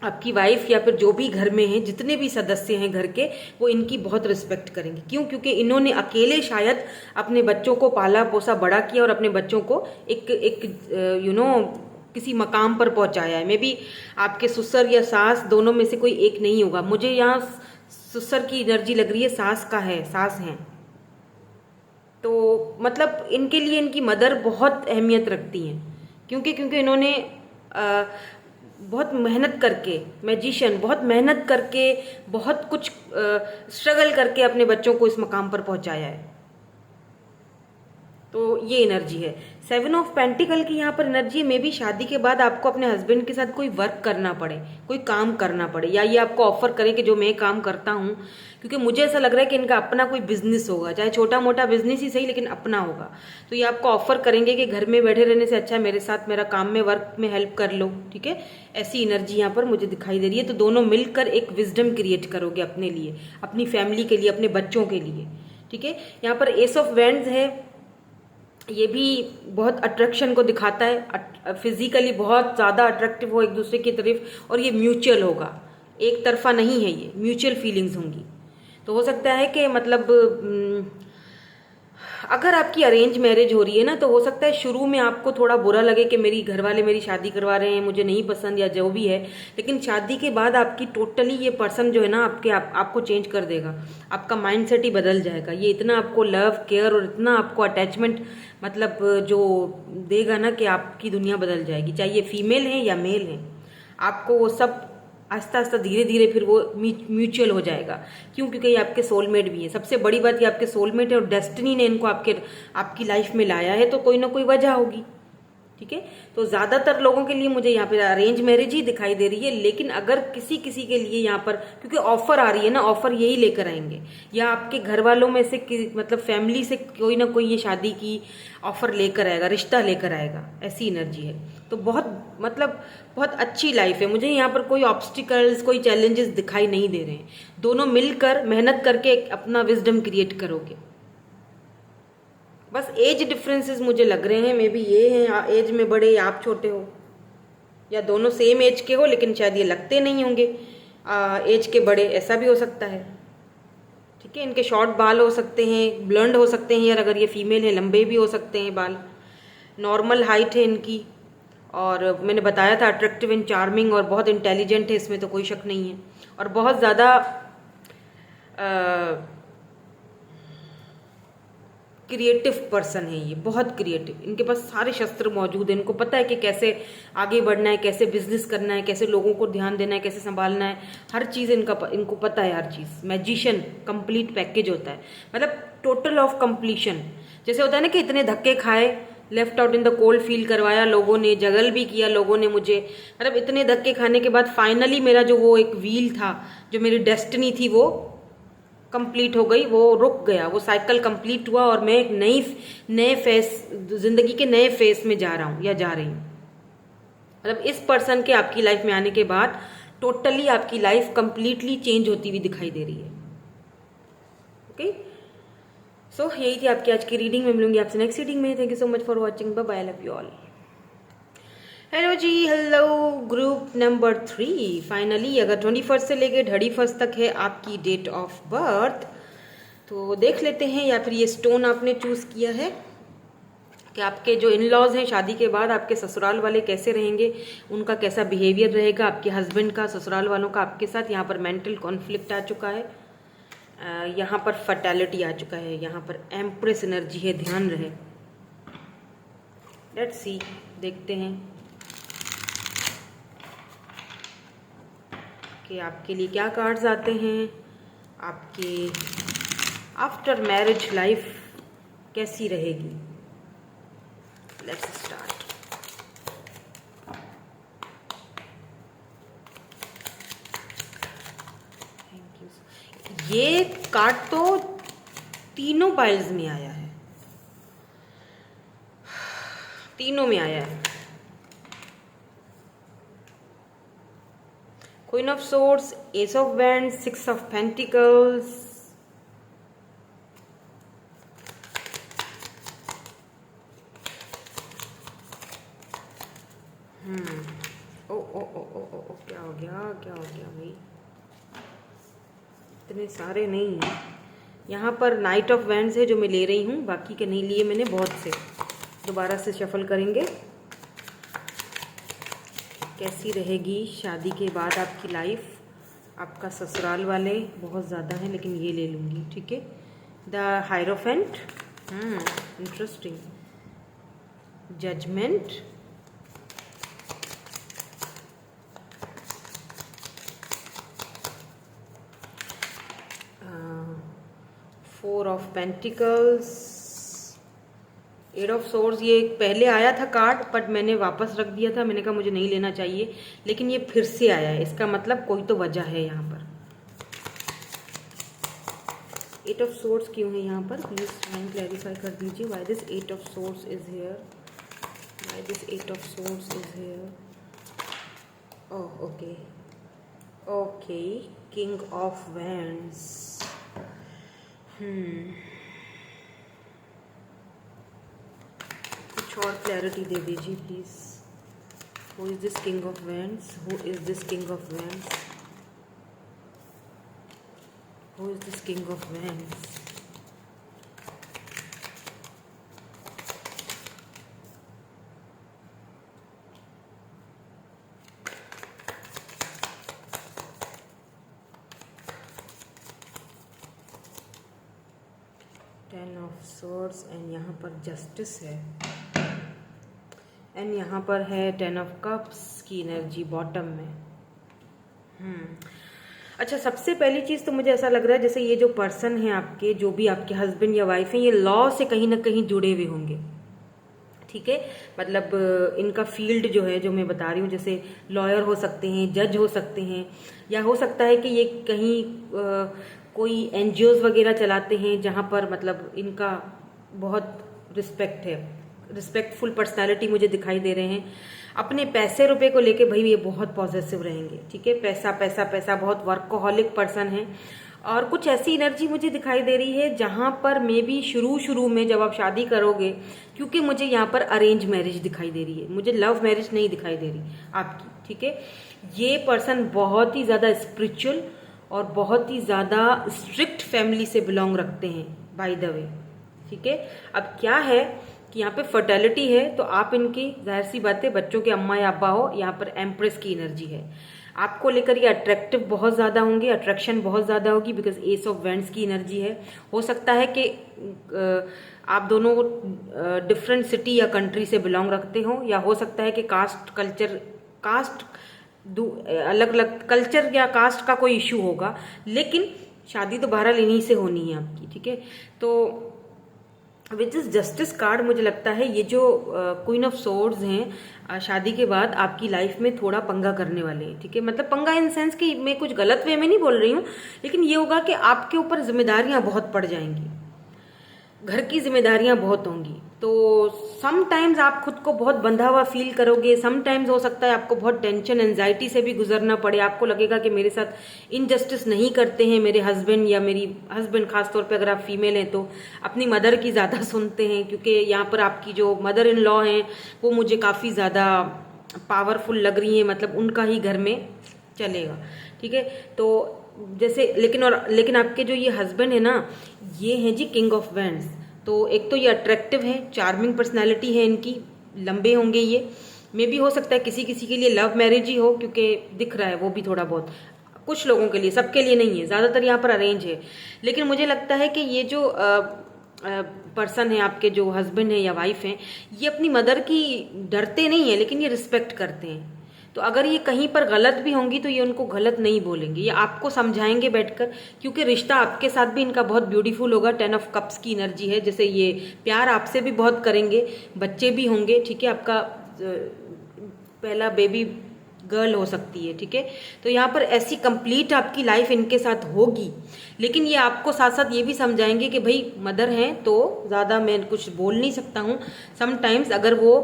Speaker 1: आपकी वाइफ या फिर जो भी घर में हैं, जितने भी सदस्य हैं घर के, वो इनकी बहुत रिस्पेक्ट करेंगे। क्यों? क्योंकि इन्होंने अकेले शायद अपने बच्चों को पाला पोसा बड़ा किया और अपने बच्चों को एक किसी मकाम पर पहुंचाया है। मे बी आपके ससुर या सास दोनों में से कोई एक नहीं होगा। मुझे यहाँ ससुर की एनर्जी लग रही है, सास का है, सास हैं। तो मतलब इनके लिए इनकी मदर बहुत अहमियत रखती हैं, क्योंकि इन्होंने बहुत मेहनत करके, मैजिशियन बहुत मेहनत करके, बहुत कुछ स्ट्रगल करके अपने बच्चों को इस मकाम पर पहुंचाया है। तो ये एनर्जी है। 7 ऑफ पेंटिकल की यहाँ पर एनर्जी में भी शादी के बाद आपको अपने हस्बैंड के साथ कोई वर्क करना पड़े, कोई काम करना पड़े, या ये आपको ऑफर करे कि जो मैं काम करता हूँ, क्योंकि मुझे ऐसा लग रहा है कि इनका अपना कोई बिजनेस होगा, चाहे छोटा मोटा बिजनेस ही सही, लेकिन अपना होगा। तो ये आपको ऑफर करेंगे कि घर में बैठे रहने से अच्छा मेरे साथ मेरा काम में, वर्क में हेल्प कर लो, ठीक है। ऐसी एनर्जी यहाँ पर मुझे दिखाई दे रही है। तो दोनों मिलकर एक विजडम क्रिएट करोगे अपने लिए, अपनी फैमिली के लिए, अपने बच्चों के लिए, ठीक है। यहाँ पर एस ऑफ वैंड्स है, ये भी बहुत अट्रैक्शन को दिखाता है, फिजिकली बहुत ज़्यादा अट्रैक्टिव हो एक दूसरे की तरफ, और ये म्यूचुअल होगा, एक तरफा नहीं है, ये म्यूचुअल फीलिंग्स होंगी। तो हो सकता है कि मतलब अगर आपकी अरेंज मैरिज हो रही है ना, तो हो सकता है शुरू में आपको थोड़ा बुरा लगे कि मेरी घर वाले मेरी शादी करवा रहे हैं, मुझे नहीं पसंद, या जो भी है। लेकिन शादी के बाद आपकी टोटली ये पर्सन जो है ना आपको चेंज कर देगा, आपका माइंडसेट ही बदल जाएगा। ये इतना आपको लव, केयर और इतना आपको अटैचमेंट मतलब जो देगा ना कि आपकी दुनिया बदल जाएगी, चाहे ये फीमेल है या मेल है। आपको वो सब आस्ता आस्ता धीरे धीरे फिर वो म्यूचुअल हो जाएगा। क्यों? क्योंकि ये आपके सोलमेट भी है। सबसे बड़ी बात ये आपके सोलमेट है, और डेस्टिनी ने इनको आपकी लाइफ में लाया है, तो कोई ना कोई वजह होगी, ठीक है। तो ज्यादातर लोगों के लिए मुझे यहाँ पे अरेंज मैरिज ही दिखाई दे रही है। लेकिन अगर किसी किसी के लिए यहाँ पर, क्योंकि ऑफर आ रही है ना, ऑफर यही लेकर आएंगे, या आपके घर वालों में से मतलब फैमिली से कोई ना कोई ये शादी की ऑफर लेकर आएगा, रिश्ता लेकर आएगा, ऐसी एनर्जी है। तो बहुत मतलब बहुत अच्छी लाइफ है। मुझे यहाँ पर कोई ऑब्स्टिकल्स, कोई चैलेंजेस दिखाई नहीं दे रहे हैं। दोनों मिलकर मेहनत करके एक अपना विजडम क्रिएट करोगे। बस एज डिफरेंसेस मुझे लग रहे हैं, मे बी ये हैं एज में बड़े या आप छोटे हो, या दोनों सेम एज के हो, लेकिन शायद ये लगते नहीं होंगे एज के बड़े, ऐसा भी हो सकता है, ठीक है। इनके शॉर्ट बाल हो सकते हैं, ब्लंड हो सकते हैं, यार अगर ये फीमेल है लंबे भी हो सकते हैं बाल। नॉर्मल हाइट है इनकी, और मैंने बताया था अट्रैक्टिव एंड चार्मिंग, और बहुत इंटेलिजेंट है, इसमें तो कोई शक नहीं है। और बहुत ज़्यादा क्रिएटिव पर्सन है ये, बहुत क्रिएटिव। इनके पास सारे शस्त्र मौजूद हैं, इनको पता है कि कैसे आगे बढ़ना है, कैसे बिजनेस करना है, कैसे लोगों को ध्यान देना है, कैसे संभालना है, हर चीज़ इनको पता है, हर चीज़। मैजिशियन कंप्लीट पैकेज होता है, मतलब टोटल ऑफ कंप्लीशन। जैसे होता है ना कि इतने धक्के खाए, left out in the cold feel करवाया लोगों ने, जगल भी किया लोगों ने मुझे, मतलब इतने धक्के खाने के बाद फाइनली मेरा जो वो एक व्हील था, जो मेरी डेस्टिनी थी, वो कंप्लीट हो गई, वो रुक गया, वो साइकिल कंप्लीट हुआ, और मैं एक नए फेस, जिंदगी के नए फेस में जा रहा हूँ या जा रही हूँ। मतलब इस पर्सन के आपकी लाइफ में आने के बाद टोटली आपकी लाइफ कंप्लीटली चेंज होती हुई दिखाई दे रही है। ओके, सो यही थी आपकी आज की रीडिंग में। मिलूंगी आपसे नेक्स्ट रीडिंग में। Thank you so much for watching, bye bye, I love you all. Hello जी, हेलो ग्रुप नंबर 3। फाइनली अगर 21 से लेके 31 तक है आपकी डेट ऑफ बर्थ, तो देख लेते हैं, या फिर ये स्टोन आपने चूज किया है कि आपके जो इन लॉज हैं शादी के बाद, आपके ससुराल वाले कैसे रहेंगे, उनका कैसा बिहेवियर रहेगा, आपके हस्बैंड का, ससुराल वालों का आपके साथ। यहाँ पर मेंटल कॉन्फ्लिक्ट आ चुका है, यहाँ पर फर्टेलिटी आ चुका है, यहाँ पर एम्प्रेस एनर्जी है, ध्यान रहे। लेट्स सी, देखते हैं कि आपके लिए क्या कार्ड्स आते हैं। आपके आफ्टर मैरिज लाइफ कैसी रहेगी। Let's start. Thank you. ये कार्ड तो तीनों पाइल्स में आया है, तीनों में आया है। Queen of swords, ace of wands, 6 of pentacles, ओ ओ ओ ओ ओ क्या हो गया भाई, इतने सारे नहीं है यहाँ पर। नाइट ऑफ वैंड्स है जो मैं ले रही हूँ, बाकी के नहीं लिए मैंने बहुत से। दोबारा से शफल करेंगे। कैसी रहेगी शादी के बाद आपकी लाइफ। आपका ससुराल वाले बहुत ज़्यादा हैं, लेकिन ये ले लूँगी, ठीक है। The hierophant, interesting. Judgement, four of pentacles, eight of swords. ये पहले आया था कार्ड बट मैंने वापस रख दिया था, मैंने कहा मुझे नहीं लेना चाहिए, लेकिन ये फिर से आया है, इसका मतलब कोई तो वजह है यहाँ पर। एट ऑफ सोर्स क्यों है यहाँ पर, प्लीज टाइम क्लैरिफाई कर दीजिए। Why this eight of source is here, why this eight of source is here. Oh okay okay, king of wands. कुछ और क्लैरिटी दे दीजिए please. Who is this king of wands, who is this king of wands, who is this king of wands. Ten of swords and यहाँ पर justice है, and यहाँ पर है ten of cups की एनर्जी बॉटम में। अच्छा, सबसे पहली चीज़ तो मुझे ऐसा लग रहा है जैसे ये जो पर्सन है आपके, जो भी आपके हस्बैंड या वाइफ हैं, ये लॉ से कहीं ना कहीं जुड़े हुए होंगे। ठीक है, मतलब इनका फील्ड जो है, जो मैं बता रही हूँ, जैसे लॉयर हो सकते हैं, जज हो सकते हैं, या हो सकता है कि ये कहीं कोई एनजीओज वगैरह चलाते हैं जहाँ पर मतलब इनका बहुत रिस्पेक्ट है, रिस्पेक्टफुल पर्सनालिटी मुझे दिखाई दे रहे हैं। अपने पैसे रुपए को लेके भाई ये बहुत पॉजिटिव रहेंगे। ठीक है, पैसा पैसा पैसा, बहुत वर्कोहॉलिक पर्सन है। और कुछ ऐसी एनर्जी मुझे दिखाई दे रही है जहां पर मे बी शुरू में जब आप शादी करोगे, क्योंकि मुझे यहाँ पर अरेंज मैरिज दिखाई दे रही है, मुझे लव मैरिज नहीं दिखाई दे रही आपकी। ठीक है, ये पर्सन बहुत ही ज्यादा स्पिरिचुअल और बहुत ही ज्यादा स्ट्रिक्ट फैमिली से बिलोंग रखते हैं बाय द वे। ठीक है, अब क्या है कि यहाँ पे फर्टिलिटी है, तो आप इनकी जाहिर सी बात है बच्चों के अम्मा या अब्बा हो। यहाँ पर एम्प्रेस की एनर्जी है, आपको लेकर ये अट्रैक्टिव बहुत ज्यादा होंगे, अट्रैक्शन बहुत ज्यादा होगी, बिकॉज एस ऑफ वैंड्स की एनर्जी है। हो सकता है कि आप दोनों डिफरेंट सिटी या कंट्री से बिलोंग रखते हो, या हो सकता है कि कास्ट कल्चर, कास्ट अलग अलग कल्चर या कास्ट का कोई इश्यू होगा, लेकिन शादी तो बहरहाल इन्हीं से होनी है आपकी। ठीक है, तो विच दिस जस्टिस कार्ड मुझे लगता है ये जो क्वीन ऑफ सोर्ड्स हैं, शादी के बाद आपकी लाइफ में थोड़ा पंगा करने वाले हैं। ठीक है, मतलब पंगा इन सेंस कि मैं कुछ गलत वे में नहीं बोल रही हूँ, लेकिन ये होगा कि आपके ऊपर जिम्मेदारियां बहुत पड़ जाएंगी, घर की जिम्मेदारियां बहुत होंगी। तो समटाइम्स आप खुद को बहुत बंधा हुआ फील करोगे, समटाइम्स हो सकता है आपको बहुत टेंशन एंजाइटी से भी गुजरना पड़े। आपको लगेगा कि मेरे साथ इनजस्टिस नहीं करते हैं मेरे हस्बैंड, या मेरी हस्बैंड, खासतौर पे अगर आप फीमेल हैं तो अपनी मदर की ज़्यादा सुनते हैं, क्योंकि यहाँ पर आपकी जो मदर इन लॉ हैं वो मुझे काफ़ी ज़्यादा पावरफुल लग रही हैं, मतलब उनका ही घर में चलेगा। ठीक है, तो जैसे लेकिन आपके जो ये हस्बैंड है ना, ये हैं जी किंग ऑफ वैंड्स। तो एक तो ये अट्रैक्टिव है, चार्मिंग पर्सनालिटी है इनकी, लंबे होंगे ये। मे भी हो सकता है किसी किसी के लिए लव मैरिज ही हो, क्योंकि दिख रहा है वो भी थोड़ा बहुत, कुछ लोगों के लिए, सबके लिए नहीं है, ज़्यादातर यहाँ पर अरेंज है। लेकिन मुझे लगता है कि ये जो पर्सन है आपके, जो हस्बैंड है या वाइफ हैं, ये अपनी मदर की डरते नहीं है, लेकिन ये रिस्पेक्ट करते हैं। तो अगर ये कहीं पर गलत भी होंगी तो ये उनको गलत नहीं बोलेंगे, ये आपको समझाएंगे बैठकर, क्योंकि रिश्ता आपके साथ भी इनका बहुत ब्यूटीफुल होगा। 10 ऑफ कप्स की एनर्जी है, जैसे ये प्यार आपसे भी बहुत करेंगे, बच्चे भी होंगे। ठीक है, आपका पहला बेबी गर्ल हो सकती है। ठीक है, तो यहाँ पर ऐसी कंप्लीट आपकी लाइफ इनके साथ होगी, लेकिन ये आपको साथ साथ ये भी समझाएंगे कि भाई मदर हैं तो ज़्यादा मैं कुछ बोल नहीं सकता हूँ। समटाइम्स अगर वो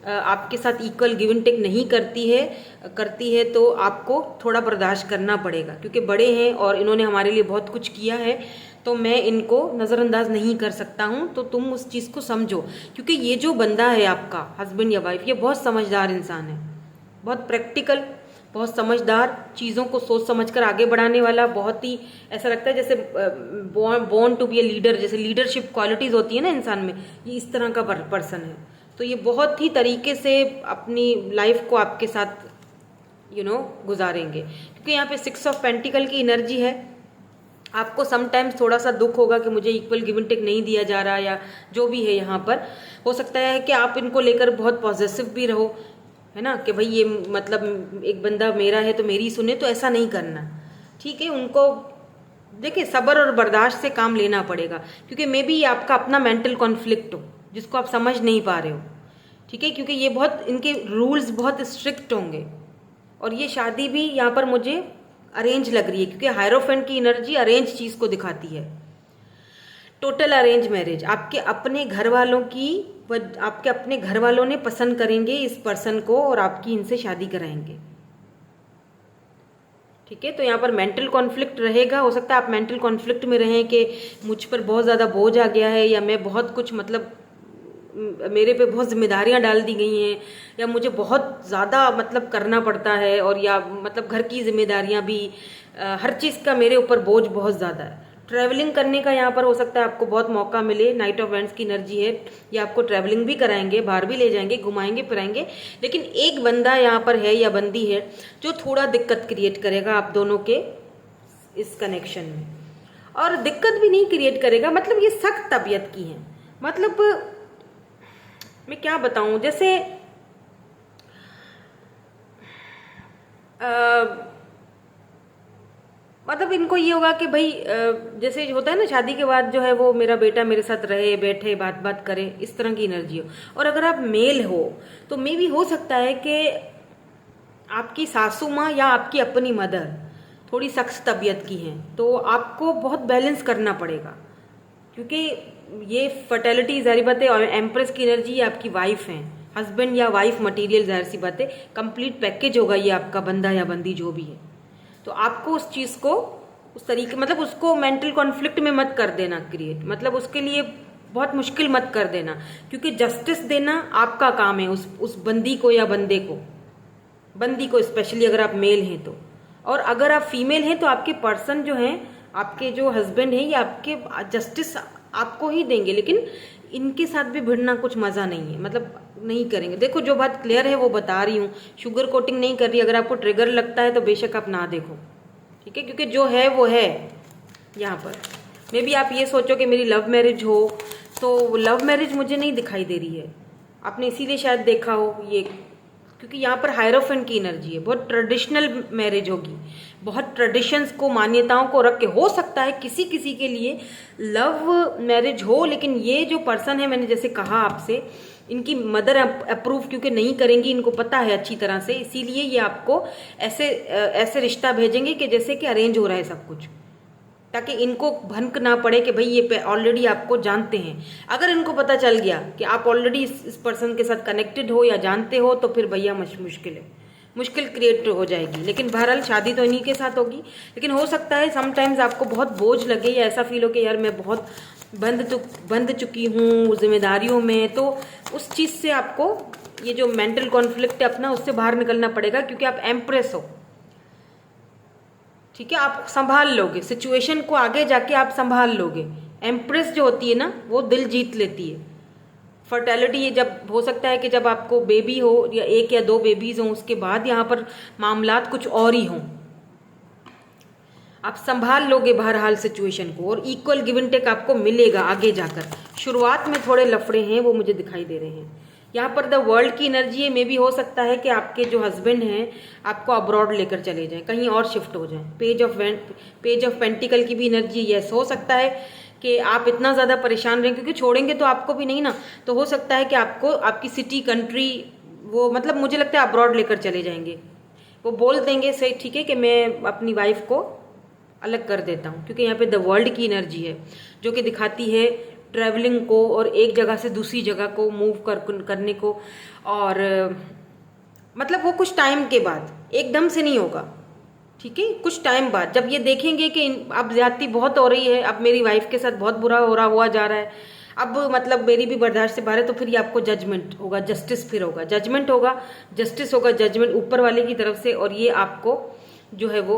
Speaker 1: आपके साथ इक्वल गिव एंड टेक नहीं करती है तो आपको थोड़ा बर्दाश्त करना पड़ेगा, क्योंकि बड़े हैं और इन्होंने हमारे लिए बहुत कुछ किया है, तो मैं इनको नज़रअंदाज नहीं कर सकता हूँ। तो तुम उस चीज़ को समझो, क्योंकि ये जो बंदा है आपका हस्बैंड या वाइफ, ये बहुत समझदार इंसान है, बहुत प्रैक्टिकल, बहुत समझदार, चीज़ों को सोच समझकर आगे बढ़ाने वाला, बहुत ही ऐसा लगता है जैसे born to be a leader, जैसे लीडरशिप क्वालिटीज़ होती है ना इंसान में, ये इस तरह का पर्सन है। तो ये बहुत ही तरीके से अपनी लाइफ को आपके साथ गुजारेंगे, क्योंकि यहाँ पे 6 ऑफ पेंटिकल की एनर्जी है, आपको समटाइम्स थोड़ा सा दुख होगा कि मुझे इक्वल गिव एंड टेक नहीं दिया जा रहा, या जो भी है यहाँ पर। हो सकता है कि आप इनको लेकर बहुत पॉजिटिव भी रहो, है ना, कि भाई ये मतलब एक बंदा मेरा है तो मेरी सुने, तो ऐसा नहीं करना, ठीक है। उनको देखिए सब्र और बर्दाश्त से काम लेना पड़ेगा, क्योंकि मे बी ये आपका अपना मेंटल कॉन्फ्लिक्ट हो जिसको आप समझ नहीं पा रहे हो, ठीक है, क्योंकि ये बहुत इनके रूल्स बहुत स्ट्रिक्ट होंगे। और ये शादी भी यहाँ पर मुझे अरेंज लग रही है, क्योंकि हायरोफेंट की एनर्जी अरेंज चीज को दिखाती है। टोटल अरेंज मैरिज, आपके अपने घर वालों की, आपके अपने घर वालों ने पसंद करेंगे इस पर्सन को और आपकी इनसे शादी कराएंगे, ठीक है। तो यहाँ पर मेंटल कॉन्फ्लिक्ट रहेगा। हो सकता है आप मेंटल कॉन्फ्लिक्ट में रहें कि मुझ पर बहुत ज़्यादा बोझ आ गया है, या मैं बहुत कुछ मतलब मेरे पे बहुत जिम्मेदारियां डाल दी गई हैं, या मुझे बहुत ज़्यादा मतलब करना पड़ता है, और या मतलब घर की जिम्मेदारियां भी, हर चीज़ का मेरे ऊपर बोझ बहुत ज़्यादा है। ट्रैवलिंग करने का यहाँ पर हो सकता है आपको बहुत मौका मिले, नाइट ऑफ वेंट्स की एनर्जी है, या आपको ट्रैवलिंग भी कराएंगे, बाहर भी ले जाएंगे, घुमाएंगे फिराएंगे। लेकिन एक बंदा यहाँ पर है या बंदी है जो थोड़ा दिक्कत क्रिएट करेगा आप दोनों के इस कनेक्शन में, और दिक्कत भी नहीं क्रिएट करेगा, मतलब ये सख्त तबीयत की है। मतलब मैं क्या बताऊं, जैसे मतलब इनको ये होगा कि भाई जैसे होता है ना, शादी के बाद जो है वो मेरा बेटा मेरे साथ रहे, बैठे, बात बात करे, इस तरह की एनर्जी हो। और अगर आप मेल हो तो मे भी हो सकता है कि आपकी सासू माँ या आपकी अपनी मदर थोड़ी सख्त तबीयत की हैं, तो आपको बहुत बैलेंस करना पड़ेगा, क्योंकि ये फर्टिलिटी जाहिर बात है, एम्प्रेस की एनर्जी आपकी वाइफ है, हस्बैंड या वाइफ मटेरियल, जाहिर सी बात है कंप्लीट पैकेज होगा ये आपका बंदा या बंदी जो भी है। तो आपको उस चीज को उस तरीके, मतलब उसको मेंटल कॉन्फ्लिक्ट में मत कर देना क्रिएट, मतलब उसके लिए बहुत मुश्किल मत कर देना, क्योंकि जस्टिस देना आपका काम है उस बंदी को या बंदे को, बंदी को स्पेशली अगर आप मेल हैं तो। और अगर आप फीमेल हैं तो आपके पर्सन जो हैं, आपके जो हस्बैंड हैं, ये आपके जस्टिस आपको ही देंगे, लेकिन इनके साथ भी भिड़ना कुछ मजा नहीं है, मतलब नहीं करेंगे। देखो जो बात क्लियर है वो बता रही हूँ, शुगर कोटिंग नहीं कर रही। अगर आपको ट्रिगर लगता है तो बेशक आप ना देखो, ठीक है, क्योंकि जो है वो है। यहाँ पर मे भी आप ये सोचो कि मेरी लव मैरिज हो, तो लव मैरिज मुझे नहीं दिखाई दे रही है। आपने इसीलिए शायद देखा हो ये, क्योंकि यहाँ पर हायरोफेंट की एनर्जी है, बहुत ट्रेडिशनल मैरिज होगी, बहुत ट्रेडिशंस को, मान्यताओं को रख के। हो सकता है किसी किसी के लिए लव मैरिज हो, लेकिन ये जो पर्सन है, मैंने जैसे कहा आपसे, इनकी मदर अप्रूव क्योंकि नहीं करेंगी, इनको पता है अच्छी तरह से, इसीलिए ये आपको ऐसे रिश्ता भेजेंगे कि जैसे कि अरेंज हो रहा है सब कुछ, ताकि इनको भनक ना पड़े कि भाई ये ऑलरेडी आपको जानते हैं। अगर इनको पता चल गया कि आप ऑलरेडी इस पर्सन के साथ कनेक्टेड हो या जानते हो, तो फिर भैया मुश्किल है, मुश्किल क्रिएट हो जाएगी। लेकिन बहरहाल शादी तो इन्हीं के साथ होगी। लेकिन हो सकता है समटाइम्स आपको बहुत बोझ लगे, या ऐसा फील हो कि यार मैं बहुत बंध चुकी हूँ जिम्मेदारियों में, तो उस चीज़ से आपको ये जो मेंटल कॉन्फ्लिक्ट है अपना, उससे बाहर निकलना पड़ेगा, क्योंकि आप एम्प्रेस हो, ठीक है, आप संभाल लोगे सिचुएशन को, आगे जाके आप संभाल लोगे। एम्प्रेस जो होती है ना, वो दिल जीत लेती है। फर्टिलिटी ये जब हो सकता है कि जब आपको बेबी हो, या एक या दो बेबीज हो, उसके बाद यहाँ पर मामलात कुछ और ही हों, आप संभाल लोगे बहरहाल सिचुएशन को, और इक्वल गिव एंड टेक आपको मिलेगा आगे जाकर। शुरुआत में थोड़े लफड़े हैं वो मुझे दिखाई दे रहे हैं। यहाँ पर द वर्ल्ड की एनर्जी है, मे भी हो सकता है कि आपके जो हस्बैंड हैं आपको अब्रॉड लेकर चले जाएं, कहीं और शिफ्ट हो जाएं। पेज ऑफ पेंटिकल की भी एनर्जी, यस, हो सकता है कि आप इतना ज़्यादा परेशान रहें, क्योंकि छोड़ेंगे तो आपको भी नहीं ना, तो हो सकता है कि आपको आपकी सिटी, कंट्री, वो मतलब मुझे लगता है अब्रॉड लेकर चले जाएंगे। वो बोल देंगे सही, ठीक है, कि मैं अपनी वाइफ को अलग कर देता हूँ, क्योंकि यहाँ पे द वर्ल्ड की एनर्जी है जो कि दिखाती है ट्रैवलिंग को, और एक जगह से दूसरी जगह को मूव करने को। और मतलब वो कुछ टाइम के बाद, एकदम से नहीं होगा, ठीक है, कुछ टाइम बाद जब ये देखेंगे कि अब ज्यादती बहुत हो रही है, अब मेरी वाइफ के साथ बहुत बुरा हुआ जा रहा है, अब मतलब मेरी भी बर्दाश्त से बाहर है, तो फिर ये आपको जजमेंट होगा, जस्टिस फिर होगा, जजमेंट होगा, जस्टिस होगा, जजमेंट ऊपर वाले की तरफ से। और ये आपको जो है वो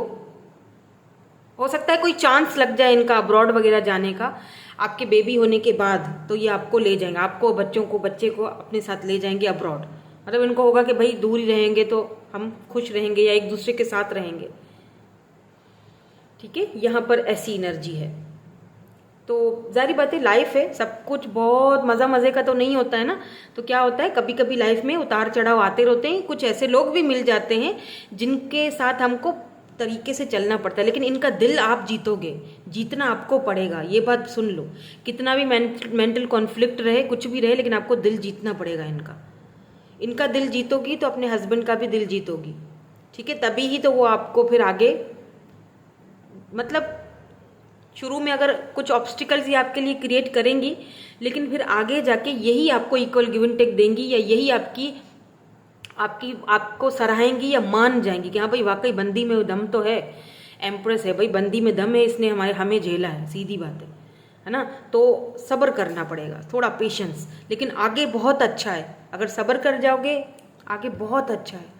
Speaker 1: हो सकता है कोई चांस लग जाए इनका अब्रॉड वगैरह जाने का, आपके बेबी होने के बाद, तो ये आपको ले जाएंगे, आपको बच्चे को अपने साथ ले जाएंगे अब्रॉड। मतलब इनको होगा कि भाई दूर ही रहेंगे तो हम खुश रहेंगे, या एक दूसरे के साथ रहेंगे, ठीक है, यहाँ पर ऐसी एनर्जी है। तो जारी बात है, लाइफ है, सब कुछ बहुत मज़ा मज़े का तो नहीं होता है ना। तो क्या होता है, कभी कभी लाइफ में उतार चढ़ाव आते रहते हैं, कुछ ऐसे लोग भी मिल जाते हैं जिनके साथ हमको तरीके से चलना पड़ता है, लेकिन इनका दिल आप जीतोगे, जीतना आपको पड़ेगा, ये बात सुन लो। कितना भी मेंटल कॉन्फ्लिक्ट रहे, कुछ भी रहे, लेकिन आपको दिल जीतना पड़ेगा इनका। इनका दिल जीतोगी तो अपने हस्बैंड का भी दिल जीतोगी, ठीक है। तभी ही तो वो आपको फिर आगे, मतलब शुरू में अगर कुछ ऑब्स्टिकल्स ये आपके लिए क्रिएट करेंगी, लेकिन फिर आगे जाके यही आपको इक्वल गिव एंड टेक देंगी, या यही आपकी आपकी आपको सराहेंगी या मान जाएंगी कि हाँ भाई वाकई बंदी में दम तो है, एम्प्रेस है भाई, बंदी में दम है, इसने हमें झेला है, सीधी बात है ना। तो सब्र करना पड़ेगा, थोड़ा पेशेंस, लेकिन आगे बहुत अच्छा है। अगर सब्र कर जाओगे आगे बहुत अच्छा है।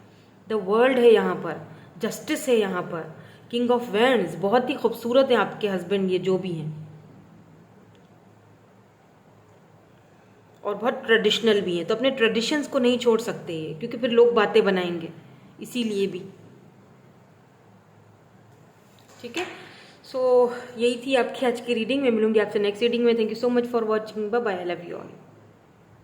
Speaker 1: द वर्ल्ड है यहाँ पर, जस्टिस है यहाँ पर, किंग ऑफ वैंड्स, बहुत ही खूबसूरत है आपके हस्बैंड, ये जो भी हैं, और बहुत ट्रेडिशनल भी हैं। तो अपने ट्रेडिशंस को नहीं छोड़ सकते ये, क्योंकि फिर लोग बातें बनाएंगे, इसीलिए भी, ठीक है। सो यही थी आपकी आज की रीडिंग। मैं मिलूंगी आपसे नेक्स्ट रीडिंग में। Thank you so much for watching, bye bye, I love you all.